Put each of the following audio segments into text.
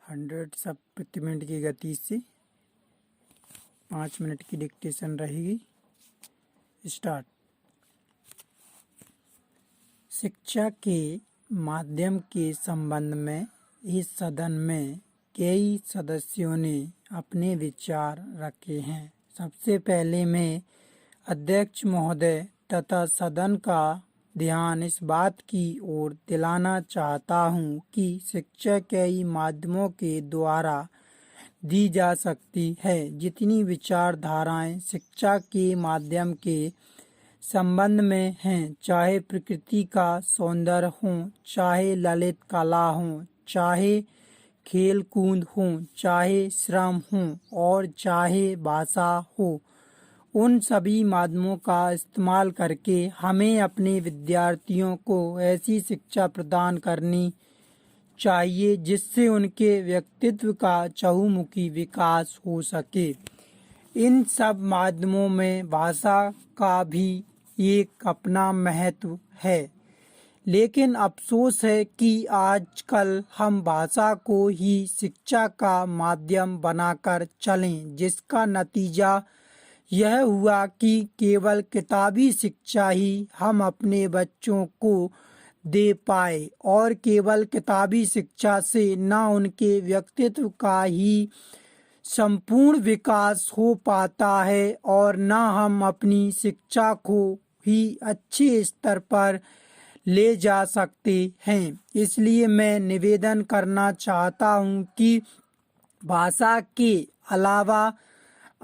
100 शब्द प्रति मिनट की गति से 5 मिनट की डिक्टेशन रहेगी। स्टार्ट। शिक्षा के माध्यम के संबंध में इस सदन में कई सदस्यों ने अपने विचार रखे हैं। सबसे पहले मैं अध्यक्ष महोदय तथा सदन का ध्यान इस बात की ओर दिलाना चाहता हूँ कि शिक्षा कई माध्यमों के द्वारा दी जा सकती है। जितनी विचारधाराएं शिक्षा के माध्यम के संबंध में हैं, चाहे प्रकृति का सौंदर्य हो, चाहे ललित कला हो, चाहे खेल कूद हो, चाहे श्रम हो और चाहे भाषा हो, उन सभी माध्यमों का इस्तेमाल करके हमें अपने विद्यार्थियों को ऐसी शिक्षा प्रदान करनी चाहिए जिससे उनके व्यक्तित्व का चहुमुखी विकास हो सके। इन सब माध्यमों में भाषा का भी एक अपना महत्व है, लेकिन अफसोस है कि आजकल हम भाषा को ही शिक्षा का माध्यम बनाकर चलें, जिसका नतीजा यह हुआ कि केवल किताबी शिक्षा ही हम अपने बच्चों को दे पाए और केवल किताबी शिक्षा से न उनके व्यक्तित्व का ही संपूर्ण विकास हो पाता है और न हम अपनी शिक्षा को ही अच्छे स्तर पर ले जा सकते हैं। इसलिए मैं निवेदन करना चाहता हूँ कि भाषा के अलावा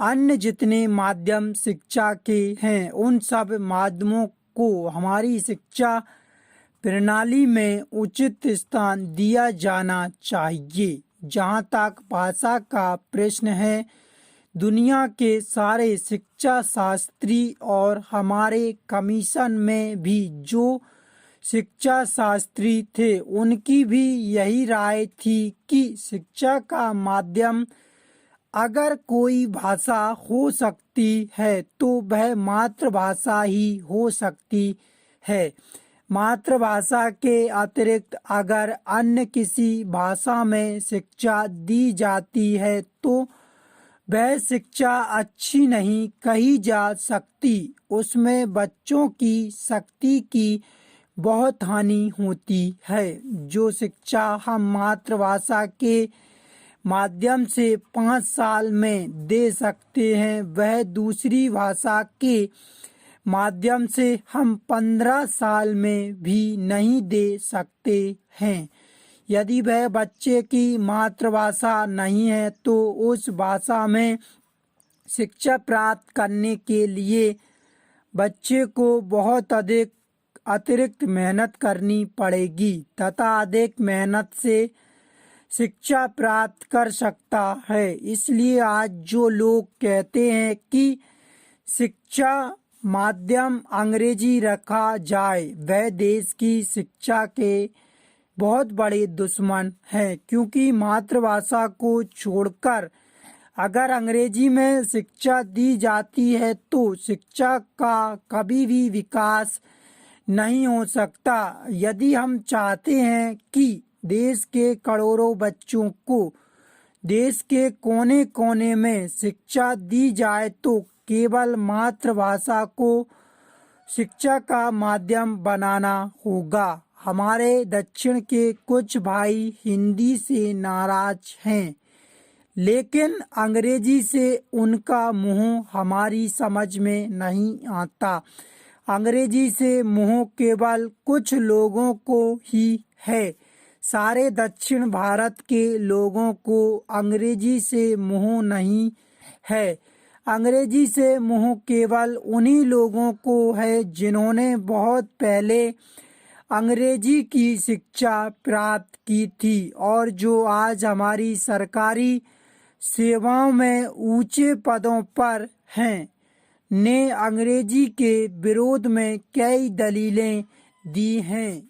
अन्य जितने माध्यम शिक्षा के हैं, उन सब माध्यमों को हमारी शिक्षा प्रणाली में उचित स्थान दिया जाना चाहिए। जहाँ तक भाषा का प्रश्न है, दुनिया के सारे शिक्षा शास्त्री और हमारे कमीशन में भी जो शिक्षा शास्त्री थे, उनकी भी यही राय थी कि शिक्षा का माध्यम अगर कोई भाषा हो सकती है तो वह मातृभाषा ही हो सकती है। मातृभाषा के अतिरिक्त अगर अन्य किसी भाषा में शिक्षा दी जाती है तो वह शिक्षा अच्छी नहीं कही जा सकती। उसमें बच्चों की शक्ति की बहुत हानि होती है। जो शिक्षा हम मातृभाषा के माध्यम से 5 साल में दे सकते हैं, वह दूसरी भाषा के माध्यम से हम 15 साल में भी नहीं दे सकते हैं। यदि वह बच्चे की मातृभाषा नहीं है तो उस भाषा में शिक्षा प्राप्त करने के लिए बच्चे को बहुत अधिक अतिरिक्त मेहनत करनी पड़ेगी तथा अधिक मेहनत से शिक्षा प्राप्त कर सकता है। इसलिए आज जो लोग कहते हैं कि शिक्षा माध्यम अंग्रेजी रखा जाए, वह देश की शिक्षा के बहुत बड़े दुश्मन हैं, क्योंकि मातृभाषा को छोड़कर अगर अंग्रेजी में शिक्षा दी जाती है तो शिक्षा का कभी भी विकास नहीं हो सकता। यदि हम चाहते हैं कि देश के करोड़ों बच्चों को देश के कोने कोने में शिक्षा दी जाए तो केवल मातृभाषा को शिक्षा का माध्यम बनाना होगा। हमारे दक्षिण के कुछ भाई हिंदी से नाराज हैं, लेकिन अंग्रेजी से उनका मोह हमारी समझ में नहीं आता। अंग्रेजी से मोह केवल कुछ लोगों को ही है। सारे दक्षिण भारत के लोगों को अंग्रेजी से मोह नहीं है। अंग्रेजी से मोह केवल उन्हीं लोगों को है जिन्होंने बहुत पहले अंग्रेजी की शिक्षा प्राप्त की थी और जो आज हमारी सरकारी सेवाओं में ऊंचे पदों पर हैं, ने अंग्रेजी के विरोध में कई दलीलें दी हैं।